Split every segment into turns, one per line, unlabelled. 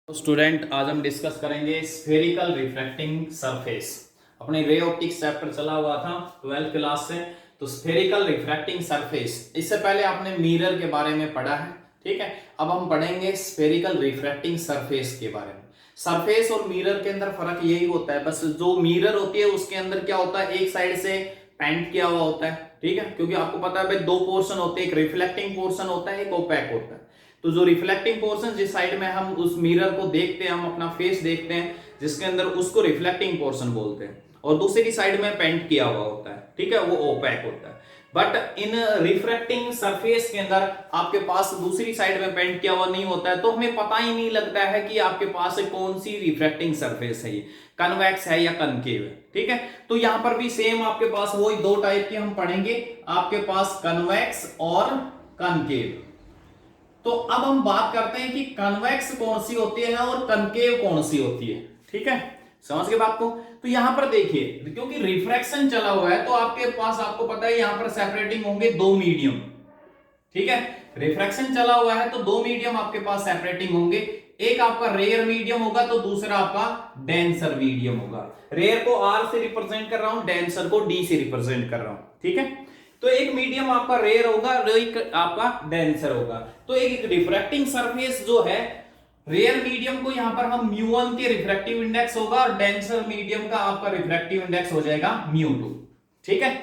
तो स्टूडेंट आज हम डिस्कस करेंगे स्फेरिकल रिफ्रैक्टिंग सरफेस। अपने रे ऑप्टिक्स चैप्टर चला हुआ था 12th क्लास से। तो स्फेरिकल रिफ्रैक्टिंग सरफेस, इससे पहले आपने मिरर के बारे में पढ़ा है, ठीक है। अब हम पढ़ेंगे स्फेरिकल रिफ्रैक्टिंग सरफेस के बारे में। सरफेस और मिरर के अंदर फर्क यही होता है, बस जो मिरर होती है उसके अंदर क्या होता है, एक साइड से पेंट किया हुआ होता है, ठीक है। क्योंकि आपको पता है भाई दो पोर्शन होते हैं, एक रिफ्लेक्टिंग पोर्शन होता है, एक ओपैक होता है। तो जो रिफ्लेक्टिंग पोर्शन जिस साइड में हम उस मिरर को देखते हैं, हम अपना फेस देखते हैं जिसके अंदर, उसको रिफ्लेक्टिंग पोर्शन बोलते हैं। और दूसरी साइड में पेंट किया हुआ होता है, ठीक है, वो ओपैक होता है। बट इन रिफ्रैक्टिंग सरफेस के अंदर आपके पास दूसरी साइड में पेंट किया हुआ नहीं होता है, तो हमें पता ही नहीं लगता है कि आपके पास कौन सी रिफ्रैक्टिंग सरफेस है, ये कन्वेक्स है या कनकेव है, ठीक है। तो यहां पर भी सेम आपके पास वही दो टाइप के हम पढ़ेंगे, आपके पास कन्वेक्स और कनकेव। तो अब हम बात करते हैं कि कन्वेक्स कौन सी होती है और कनकेव कौन सी होती है, ठीक है। समझ गए बात को। तो यहां पर देखिए, क्योंकि रिफ्रैक्शन चला हुआ है तो आपके पास, आपको पता है यहां पर सेपरेटिंग होंगे दो मीडियम, ठीक है। रिफ्रैक्शन चला हुआ है तो दो मीडियम आपके पास सेपरेटिंग होंगे। एक आपका रेयर मीडियम होगा तो दूसरा आपका डेंसर मीडियम होगा। रेयर को आर से रिप्रेजेंट कर रहा हूं, डेंसर को डी से रिप्रेजेंट कर रहा हूं, ठीक है। तो एक मीडियम आपका रेयर होगा, एक आपका डेंसर होगा। तो एक रिफ्रैक्टिंग सरफेस जो है, रेयर मीडियम को यहां पर हम μ1 के रिफ्रैक्टिव इंडेक्स होगा और डेंसर मीडियम का आपका रिफ्रैक्टिव इंडेक्स हो जाएगा μ2, ठीक है।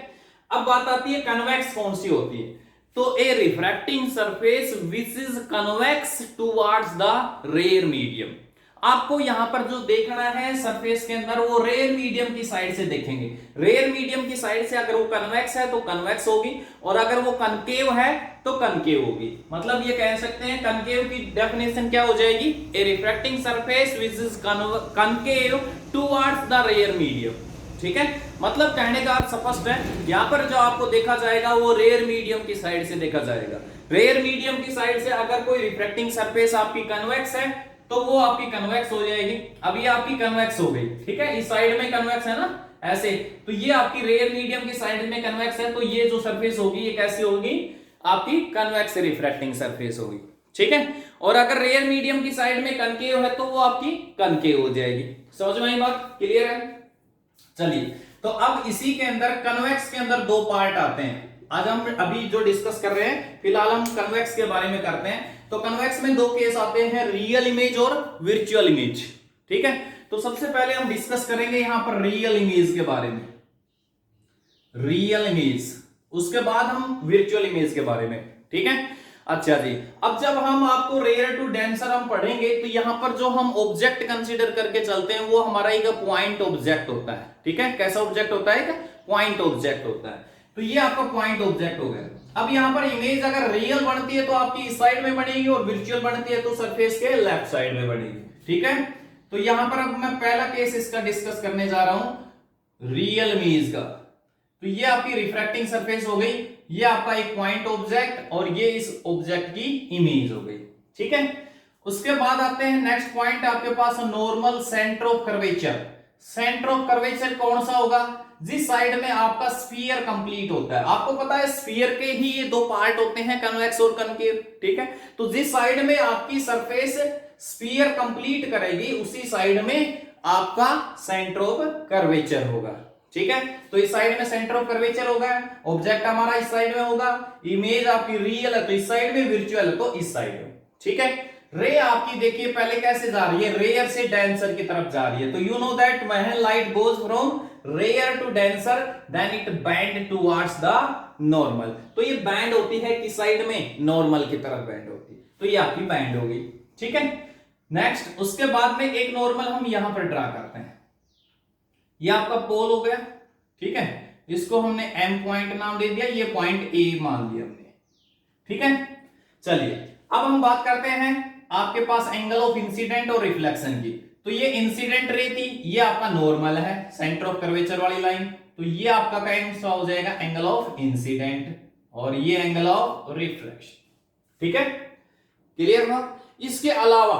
अब बात आती है कन्वेक्स कौन सी होती है। तो a refracting surface which is convex towards the rare medium. आपको यहां पर जो देखना है सरफेस के अंदर, वो रेयर मीडियम की साइड से देखेंगे। रेयर मीडियम की साइड से अगर वो कन्वेक्स है तो कन्वेक्स होगी, और अगर वो कनकेव है तो कनकेव होगी। मतलब ये कह सकते हैं कनकेव की डेफिनेशन क्या हो जाएगी, a refracting surface which is concave towards the rare medium, ठीक है। मतलब कहने का अर्थ स्पष्ट है, यहां पर जो आपको देखा जाएगा वो रेयर मीडियम की साइड से देखा जाएगा। रेयर मीडियम की साइड से अगर कोई रिफ्रैक्टिंग सरफेस आपकी कन्वेक्स है तो वो आपकी कन्वेक्स हो जाएगी। अब ये आपकी कन्वेक्स हो गई, ठीक है, इस साइड में कन्वेक्स है ना, ऐसे। तो ये आपकी रेयर मीडियम की साइड में कन्वेक्स है, तो ये जो सरफेस होगी ये कैसी होगी, आपकी कन्वेक्स रिफ्रैक्टिंग सरफेस होगी, ठीक है। और अगर रेयर मीडियम की साइड में कनकेव है तो वो आपकी कनकेव हो जाएगी। समझ में आई बात, क्लियर है। चलिए, तो अब इसी के अंदर कन्वेक्स के अंदर दो पार्ट आते हैं। आज हम अभी जो डिस्कस कर रहे हैं, फिलहाल हम कन्वेक्स के बारे में करते हैं। तो कन्वेक्स में दो केस आते हैं, रियल इमेज और वर्चुअल इमेज, ठीक है। तो सबसे पहले हम डिस्कस करेंगे यहां पर रियल इमेज के बारे में, रियल इमेज, उसके बाद हम वर्चुअल इमेज के बारे में, ठीक है। अच्छा जी, अब जब हम आपको रेयर टू डेंसर हम पढ़ेंगे तो यहां पर जो हम ऑब्जेक्ट कंसीडर करके चलते हैं वो हमारा एक पॉइंट ऑब्जेक्ट होता है, ठीक है। कैसा ऑब्जेक्ट होता है, पॉइंट ऑब्जेक्ट होता है। तो ये आपका पॉइंट ऑब्जेक्ट हो गया। अब यहां पर इमेज अगर रियल बनती है तो आपकी इस साइड में बनेगी, और वर्चुअल बनती है तो सरफेस के लेफ्ट साइड में बनेगी, ठीक है। तो यहां पर अब मैं पहला केस इसका डिस्कस करने जा रहा हूं, रियल इमेज का। तो ये आपकी रिफ्रैक्टिंग सरफेस हो गई, ये आपका एक पॉइंट ऑब्जेक्ट, और ये इस ऑब्जेक्ट की इमेज हो गई, ठीक है। उसके बाद आते हैं नेक्स्ट पॉइंट आपके पास, normal centre of curvature. Centre of curvature कौन सा होगा, जिस साइड में आपका स्फीयर कंप्लीट होता है। आपको पता है स्फीयर के ही ये दो पार्ट होते हैं, कन्वेक्स और कनकेव, ठीक है। तो जिस साइड में आपकी सरफेस स्फीयर कंप्लीट करेगी उसी साइड में आपका सेंटर ऑफ कर्वेचर होगा, ठीक है। तो इस साइड में सेंटर ऑफ कर्वेचर होगा, ऑब्जेक्ट हमारा इस साइड में होगा, इमेज आपकी रियल है तो इस साइड में, वर्चुअल है तो इस साइड में, ठीक है। रे आपकी देखिए पहले कैसे जा रही है, रेयर से डेंसर की तरफ जा रही है। तो you know that when light goes from rare to denser then it bend towards the normal. तो ये बैंड होती है किस साइड में, नॉर्मल की तरफ बैंड होती है। तो ये आपकी बैंड हो गई, ठीक है। नेक्स्ट, उसके बाद में एक नॉर्मल हम यहां पर ड्रा करते हैं, ये आपका पोल हो गया, ठीक है। इसको हमने एम पॉइंट नाम दे दिया, ये पॉइंट ए मान लिया हमने, ठीक है। चलिए, अब हम बात करते हैं आपके पास एंगल ऑफ इंसिडेंट और रिफ्लेक्शन की। तो ये इंसिडेंट रे थी, ये आपका नॉर्मल है, सेंटर ऑफ कर्वेचर वाली लाइन। तो ये आपका कौन सा हो जाएगा, एंगल ऑफ इंसिडेंट, और ये एंगल ऑफ रिफ्लेक्शन, ठीक है। क्लियर हुआ। इसके अलावा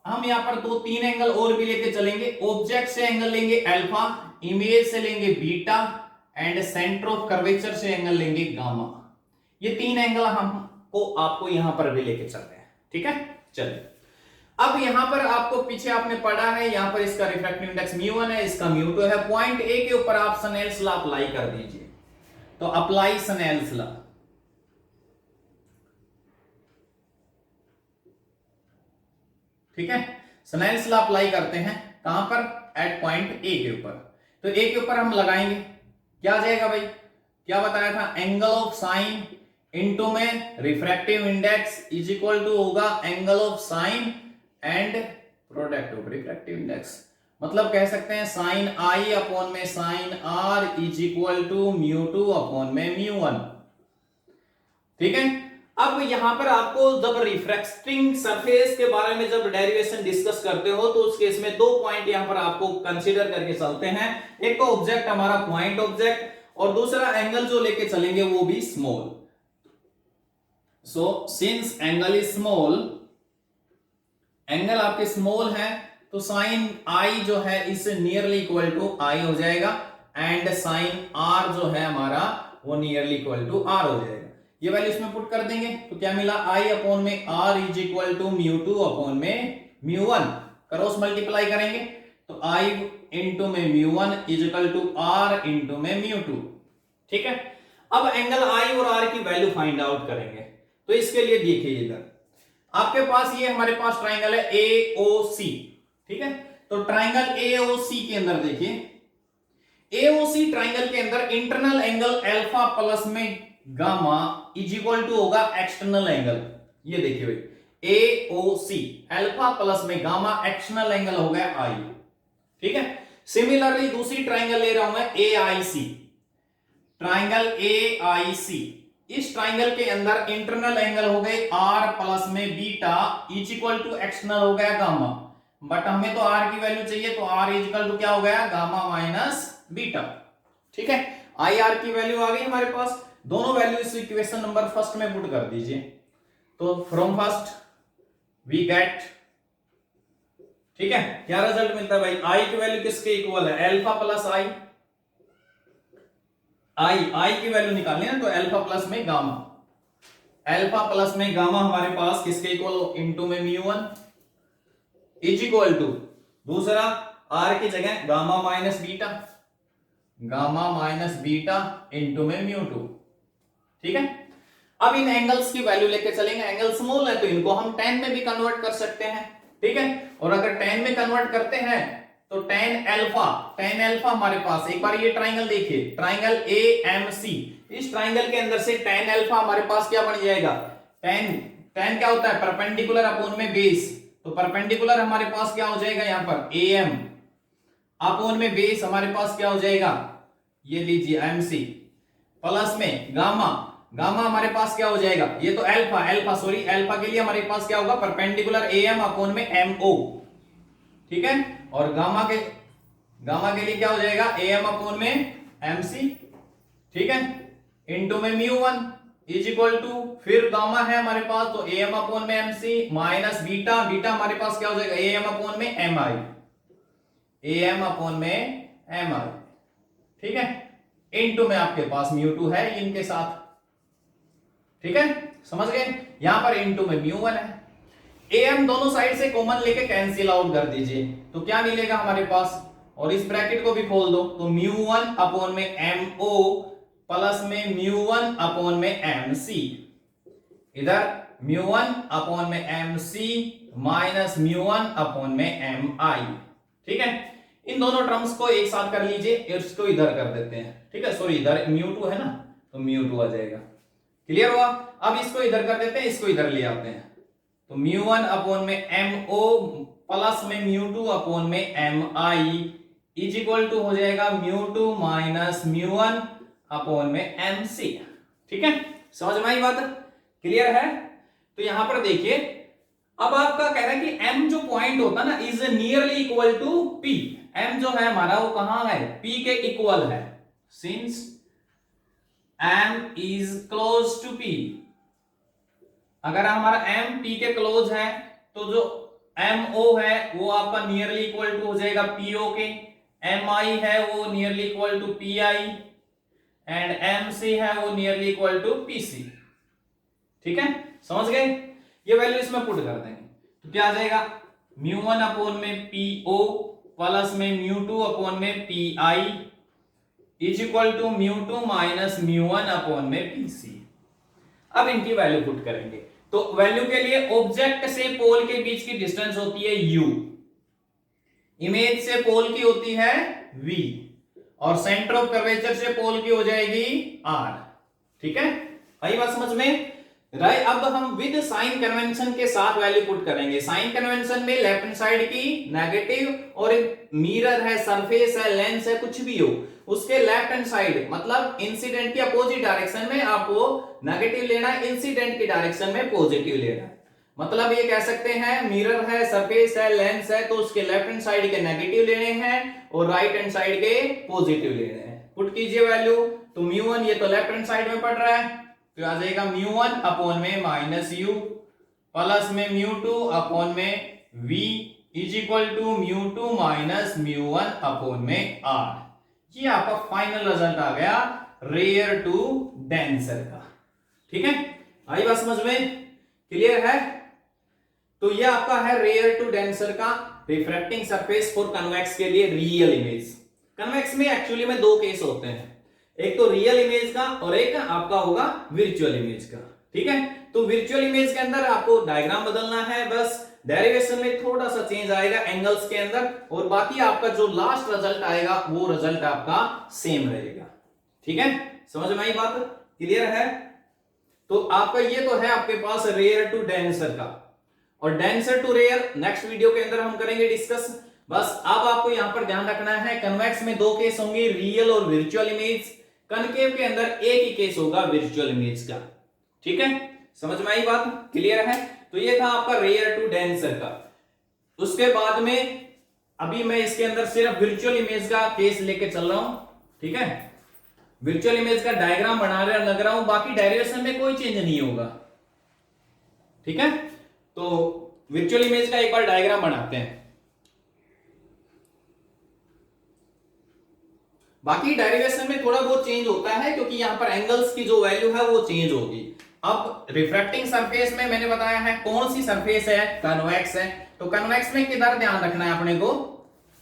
हम यहां पर दो तीन एंगल और भी लेके चलेंगे। ऑब्जेक्ट से एंगल लेंगे अल्फा, इमेज से लेंगे beta, and centre of curvature से एंगल लेंगे गामा। ये तीन एंगल हमको आपको यहां पर भी लेके चलते हैं, ठीक है। चलिए, अब यहां पर आपको पीछे आपने पढ़ा है, यहां पर इसका रिफ्रैक्टिव इंडेक्स μ1 है, इसका μ2 है। पॉइंट ए के ऊपर आप स्नेल्स लॉ अप्लाई कर दीजिए। तो अप्लाई स्नेल्स लॉ, ठीक है, स्नेल्स लॉ अप्लाई करते हैं कहां पर, एट पॉइंट ए के ऊपर। तो ए के ऊपर हम लगाएंगे, क्या आ जाएगा भाई, क्या बताया था, एंगल ऑफ साइन इनटू में refractive index is equal to होगा angle of sine and product of refractive index. मतलब कह सकते हैं साइन आई अपॉन में sine R is equal to μ2 upon में μ1, ठीक है। अब यहां पर आपको जब रिफ्रैक्टिंग सरफेस के बारे में जब डेरिवेशन डिस्कस करते हो तो उस केस में 2 पॉइंट यहां पर आपको कंसीडर करके चलते हैं। एक तो ऑब्जेक्ट हमारा पॉइंट ऑब्जेक्ट, और दूसरा एंगल जो लेके चलेंगे वो भी small. So since angle is small, angle आपके स्मॉल है, तो साइन आई जो है इससे नियरली इक्वल टू आई हो जाएगा, एंड साइन आर जो है हमारा वो नियरली इक्वल टू आर हो जाएगा। ये वैल्यू इसमें पुट कर देंगे तो क्या मिला, आई अपॉन में R is equal to μ2 upon में μ1, क्रॉस मल्टीप्लाई करेंगे तो आई इंटू में μ1 is equal to R into में μ2, ठीक है। अब एंगल आई और आर की वैल्यू फाइंड आउट करेंगे। तो इसके लिए देखिए इधर आपके पास ये हमारे पास ट्राइंगल है AOC, ठीक है। तो ट्राइंगल AOC के अंदर देखिए, AOC ट्राइंगल के अंदर इंटरनल एंगल अल्फा प्लस में गामा इज इक्वल टू होगा एक्सटर्नल एंगल। ये देखिए भाई AOC अल्फा प्लस में गामा, एक्सटर्नल एंगल हो गया आई, ठीक है। सिमिलरली दूसरी ट्राइंगल ले रहा हूं मैं AIC, ट्राइंगल AIC, इस ट्राइंगल के अंदर इंटरनल एंगल हो गए R प्लस में beta is equal to external हो गया गामा, बट हमें तो R की वैल्यू चाहिए, तो R इज इक्वल टू क्या हो गया, गामा माइनस बीटा, ठीक है। IR की वैल्यू आ गई हमारे पास, दोनों वैल्यू इस इक्वेशन नंबर फर्स्ट में पुट कर दीजिए। तो फ्रॉम फर्स्ट वी गेट, ठीक है, क्या रिजल्ट मिलता है भाई, आई की वैल्यू किसके इक्वल है, अल्फा प्लस आई, आई की वैल्यू निकालनी है तो अल्फा प्लस में गामा, अल्फा प्लस में गामा हमारे पास किसके इक्वल, इनटू में μ1 इज इक्वल टू, दूसरा आर की जगह gamma minus beta, gamma minus beta into में μ2, ठीक है। अब इन एंगल्स की वैल्यू लेके चलेंगे, एंगल स्मॉल है तो इनको हम tan में भी कन्वर्ट कर सकते हैं, ठीक है। और अगर tan में कन्वर्ट करते हैं तो tan अल्फा हमारे पास, एक बार ये ट्राइंगल देखिए, ट्राइंगल AMC, इस ट्राइंगल के अंदर से tan अल्फा हमारे पास क्या बन जाएगा, tan क्या होता है, परपेंडिकुलर अपॉन में बेस, तो परपेंडिकुलर हमारे पास क्या हो जाएगा, यहां पर AM अपॉन में बेस हमारे पास क्या हो जाएगा, ये लीजिए MC, प्लस में गामा हमारे पास क्या हो जाएगा, ये तो अल्फा के लिए हमारे पास क्या होगा, परपेंडिकुलर AM अपॉन में MO, ठीक है। और गामा के लिए क्या हो जाएगा, AM अपॉन में MC, ठीक है, इनटू में μ1 इज इक्वल टू, फिर गामा है हमारे पास तो AM अपॉन में MC माइनस बीटा हमारे पास क्या हो जाएगा, AM अपॉन में MI, AM अपॉन में MI, ठीक है, इनटू में आपके पास μ2 है इनके साथ, ठीक है, समझ गए। यहां पर इनटू में μ1 है, AM दोनों साइड से कॉमन लेके कैंसिल आउट कर दीजिए तो क्या मिलेगा हमारे पास, और इस ब्रैकेट को भी खोल दो तो μ1 अपॉन में MO प्लस में μ1 अपॉन में MC, इधर μ1 अपॉन में MC माइनस μ1 अपॉन में MI, ठीक है। इन दोनों टर्म्स को एक साथ कर लीजिए, इसको इधर कर देते हैं, ठीक है, सॉरी इधर μ2 है ना तो μ2 आ जाएगा, क्लियर हुआ। अब इसको इधर कर देते हैं, इसको इधर ले आते हैं तो μ1 अपॉन में MO प्लस में μ2 अपॉन में MI इज इक्वल टू हो जाएगा μ2 माइनस μ1 अपॉन में MC, ठीक है, समझ में आई बात, क्लियर है। तो यहां पर देखिए अब आपका कह रहा है कि M जो पॉइंट होता है ना is nearly equal to P, M जो है हमारा वो कहां है, P के इक्वल है, since M is close to P, अगर हमारा M P के क्लोज है तो जो MO है वो आपका नियरली इक्वल टू हो जाएगा PO के, MI है वो nearly equal to PI and MC है वो नियरली इक्वल टू PC, ठीक है, समझ गए। ये वैल्यू इसमें पुट कर देंगे तो क्या आ जाएगा, म्यू1 अपॉन में पीओ प्लस में म्यू2 अपॉन में PI is equal to mu two minus mu one upon में पीसी। अब इनकी वैल्यू पुट करेंगे, तो वैल्यू के लिए ऑब्जेक्ट से पोल के बीच की डिस्टेंस होती है u, इमेज से पोल की होती है v, और सेंटर ऑफ कर्वेचर से पोल की हो जाएगी r। ठीक है, आई बात समझ में? राइट, अब हम विद साइन कन्वेंशन के साथ वैल्यू पुट करेंगे। साइन कन्वेंशन में लेफ्ट हैंड साइड की नेगेटिव, और मिरर है, सरफेस है, लेंस है, कुछ भी हो, उसके लेफ्ट हैंड साइड मतलब इंसिडेंट की अपोजिट डायरेक्शन में आपको नेगेटिव लेना है, इंसिडेंट की डायरेक्शन में पॉजिटिव लेना है। मतलब ये कह सकते हैं मिरर है, सरफेस है, लेंस है, तो उसके लेफ्ट हैंड साइड के नेगेटिव लेने हैं और राइट हैंड साइड के पॉजिटिव लेने हैं। पुट कीजिए वैल्यू, तो म्यू1 ये तो लेफ्ट हैंड साइड में पड़ रहा है, तो आ जाएगा म्यू1 अपॉन में माइनस यू प्लस में म्यू2 अपॉन में v is equal to mu two minus mu one upon में r। ये आपका फाइनल रिजल्ट आ गया रेयर टू डेंसर का। ठीक है, आई बात समझ में? क्लियर है? तो ये आपका है रेयर टू डेंसर का रिफ्रैक्टिंग सरफेस फॉर कन्वेक्स के लिए रियल इमेज। कन्वेक्स में एक्चुअली में दो केस होते हैं, एक तो रियल इमेज का और एक आपका होगा वर्चुअल इमेज का। ठीक है, तो वर्चुअल इमेज के अंदर आपको डायग्राम बदलना है, बस डेरिवेशन में थोड़ा सा चेंज आएगा एंगल्स के अंदर, और बाकी आपका जो लास्ट रिजल्ट आएगा वो रिजल्ट आपका सेम रहेगा। ठीक है, समझ में आई बात? क्लियर है? तो आपका ये तो है आपके पास रेयर टू डेंसर का, और denser to rare next video के अंदर हम करेंगे डिस्कस। बस अब आपको यहां पर ध्यान रखना है, कन्वेक्स में दो केस होंगे, रियल और वर्चुअल इमेज। कनकेव के अंदर एक ही केस होगा वर्चुअल इमेज का। ठीक है, समझ में आई बात? क्लियर है? तो ये था आपका रेयर टू डेंसर का। उसके बाद में अभी मैं इसके अंदर सिर्फ वर्चुअल इमेज का केस लेके चल रहा हूं। ठीक है, वर्चुअल इमेज का डायग्राम बना रहा लग रहा हूं, बाकी डेरिवेशन में कोई चेंज नहीं होगा। ठीक है, तो वर्चुअल इमेज का एक बार डायग्राम बनाते हैं, बाकी डेरिवेशन में थोड़ा बहुत चेंज होता है क्योंकि यहां पर एंगल्स की जो वैल्यू है वो चेंज होगी। अब रिफ्रैक्टिंग सरफेस में मैंने बताया है कौन सी सरफेस है, कन्वेक्स है, तो कन्वेक्स में किधर ध्यान रखना है अपने को,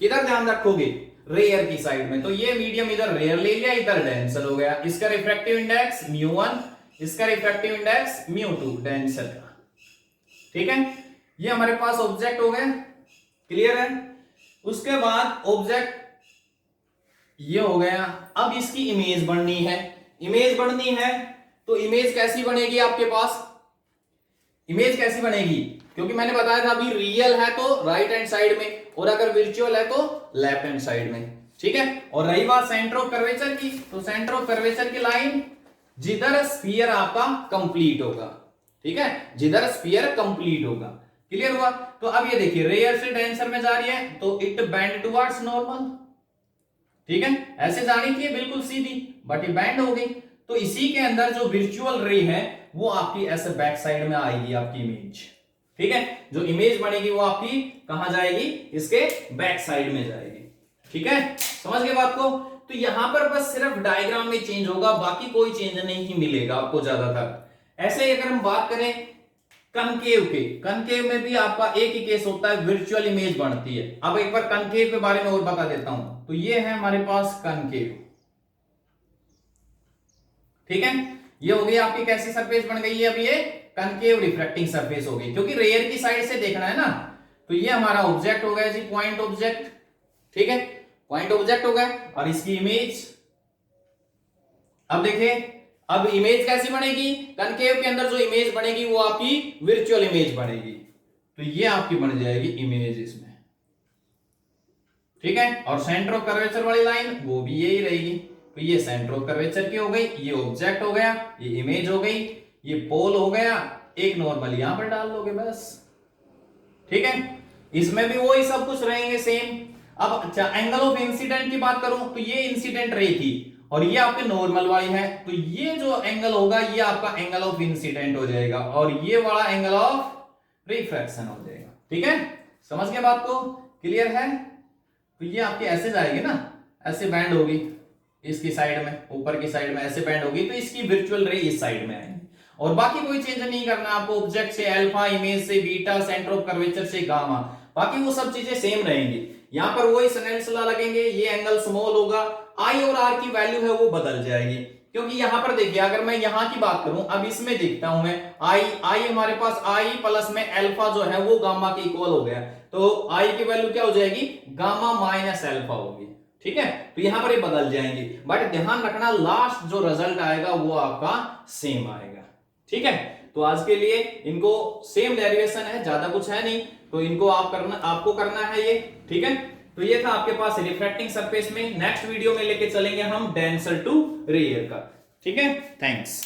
किधर ध्यान रखोगे? रेयर की साइड में। तो ये मीडियम इधर रेयर ले लिया, इधर डेंसर हो गया, इसका रिफ्रैक्टिव इंडेक्स म्यू1, इसका रिफ्रैक्टिव इंडेक्स म्यू2 डेंसर का। ठीक है, ये हमारे पास ऑब्जेक्ट हो गया। क्लियर है? उसके बाद ऑब्जेक्ट ये हो गया, अब इसकी इमेज बननी है। इमेज बननी है तो इमेज कैसी बनेगी आपके पास? इमेज कैसी बनेगी? क्योंकि मैंने बताया था अभी रियल है तो राइट हैंड साइड में, और अगर वर्चुअल है तो लेफ्ट हैंड साइड में। ठीक है, और रही बात सेंटर ऑफ कर्वेचर की, तो सेंटर ऑफ कर्वेचर की लाइन जिधर स्फीयर आपका कंप्लीट होगा। ठीक है, जिधर स्फीयर कंप्लीट होगा। क्लियर हुआ? तो अब ये देखिए रेयर से डेंसर में जा रही है तो इट बेंड टुवर्ड्स नॉर्मल। ठीक है, ऐसे जानी थी बिल्कुल सीधी, बट ये बैंड हो गई। तो इसी के अंदर जो वर्चुअल रे है वो आपकी ऐसे बैक साइड में आएगी आपकी इमेज। ठीक है, जो इमेज बनेगी वो आपकी कहां जाएगी? इसके बैक साइड में जाएगी। ठीक है, समझ गए बात को? तो यहां पर बस सिर्फ डायग्राम में चेंज होगा, बाकी कोई चेंज नहीं मिलेगा आपको ज्यादातर। ऐसे ही अगर हम बात करें कनकेव के, कनकेव में भी आपका एक ही केस होता है, वर्चुअल इमेज बनती है। अब एक बार कनकेव के बारे में और बता देता हूं, तो ये है हमारे पास कनकेव। ठीक है, ये हो गई आपकी कैसी सरफेस बन गई है? अब ये कनकेव रिफ्रैक्टिंग सरफेस हो गई, क्योंकि रेयर की साइड से देखना है ना। तो ये हमारा ऑब्जेक्ट हो गया जी, पॉइंट ऑब्जेक्ट। ठीक है, पॉइंट ऑब्जेक्ट हो गया, और इसकी इमेज। अब देखिए, अब इमेज कैसी बनेगी? कनकेव के अंदर जो इमेज बनेगी वो आपकी वर्चुअल इमेज बनेगी, तो ये आपकी बन जाएगी इमेज इसमें। ठीक है, और सेंटर ऑफ कर्वेचर वाली लाइन वो भी यही रहेगी। तो ये सेंटर ऑफ कर्वेचर की हो गई, ये ऑब्जेक्ट हो गया, ये इमेज हो गई, ये पोल हो गया, एक नॉर्मल यहां पर डाल दोगे बस। ठीक है, इसमें भी वही सब कुछ रहेंगे सेम। अब अच्छा, एंगल ऑफ इंसिडेंट की बात करूं तो ये इंसिडेंट रे थी और ये आपके नॉर्मल वाली है, तो ये जो एंगल होगा ये आपका एंगल ऑफ इंसिडेंट हो जाएगा, और ये वाला एंगल ऑफ रिफ्रैक्शन हो जाएगा। ठीक है, समझ गए बात को? क्लियर है? तो ये आपकी ऐसे जाएगी ना, ऐसे बैंड होगी इसकी साइड में, ऊपर की साइड में ऐसे बैंड होगी, तो इसकी वर्चुअल रे इस साइड में आएगी, और बाकी कोई चेंज नहीं करना आपको। ऑब्जेक्ट से अल्फा, इमेज से बीटा, सेंटर ऑफ कर्वेचर से गामा, बाकी वो सब चीजें सेम रहेंगी। यहाँ पर वही स्नेल्स लॉ लगेंगे, ये एंगल स्मॉल होगा, आई और आर की वैल्यू है वो बदल जाएगी। क्योंकि यहां पर देखिए अगर मैं यहां की बात करूं, अब इसमें देखता हूं मैं आई हमारे पास आई प्लस में अल्फा जो है वो गामा के इक्वल हो गया, तो आई की वैल्यू क्या हो जाएगी, गामा माइनस अल्फा होगी। ठीक है, तो यहां पर ये बदल जाएंगी, बट ध्यान रखना लास्ट जो रिजल्ट आएगा वो आपका सेम आएगा। ठीक है, तो आज के लिए इनको सेम डेरिवेशन है, ज्यादा कुछ है नहीं, तो इनको आपको करना है ये। ठीक है, तो ये था आपके पास रिफ्रैक्टिंग सरफेस में। नेक्स्ट वीडियो में लेके चलेंगे हम डेंसर टू रेयर का। ठीक है, थैंक्स।